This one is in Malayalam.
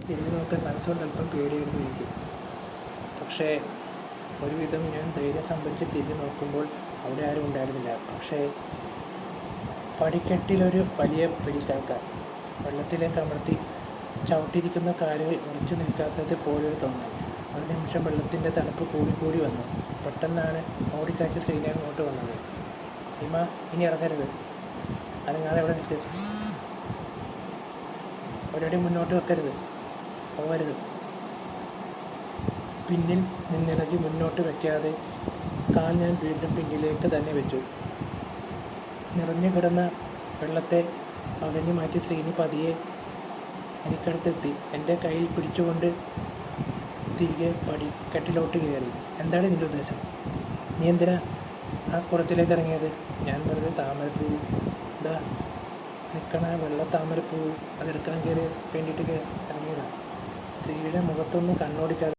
തിരിഞ്ഞു നോക്കാൻ മനസ്സുകൊണ്ട് അല്പം പേടിയായിരുന്നു എനിക്ക്. പക്ഷേ ഒരുവിധം ഞാൻ ധൈര്യം സംഭരിച്ച് തിരിഞ്ഞു നോക്കുമ്പോൾ അവിടെ ആരും ഉണ്ടായിരുന്നില്ല. പക്ഷേ പടിക്കെട്ടിലൊരു വലിയ വെടിക്കാക്ക വെള്ളത്തിലേക്ക് അമർത്തി ചവിട്ടിയിരിക്കുന്ന കാലുകൾ ഉറച്ചു നിൽക്കാത്തത് പോലൊരു തോന്നൽ. ഒരു നിമിഷം വെള്ളത്തിൻ്റെ തണുപ്പ് കൂടി വന്നു. പെട്ടെന്നാണ് ഓടിക്കാറ്റ് ശ്രീനി അങ്ങോട്ട് വന്നത്. ഹിമ, ഇനി ഇറങ്ങരുത്, അനങ്ങാതെ അവിടെ നിൽക്ക്, ഒരടി മുന്നോട്ട് വെക്കരുത്, പോകരുത്. പിന്നിൽ നിന്നിറങ്ങി മുന്നോട്ട് വയ്ക്കാതെ കാൽ ഞാൻ വീണ്ടും പിന്നിലേക്ക് തന്നെ വെച്ചു. നിറഞ്ഞു കിടന്ന വെള്ളത്തെ പകഞ്ഞു മാറ്റി ശ്രീനി പതിയെ എനിക്കടുത്തെത്തി. എൻ്റെ കയ്യിൽ പിടിച്ചുകൊണ്ട് തിരികെ പടിക്കെട്ടിലോട്ട് കയറി. എന്താണ് നിൻ്റെ ഉദ്ദേശം? നീ എന്തിനാ ആ കുളത്തിലേക്ക് ഇറങ്ങിയത്? ഞാൻ വെറുതെ താമരപ്പൂ, ഇതാ നിൽക്കണ വെള്ള താമരപ്പൂ, അതെടുക്കാൻ വേണ്ടിയിട്ട് ഇറങ്ങിയതാണ്. ശ്രീയുടെ മുഖത്തൊന്നും കണ്ണോടിക്കാതെ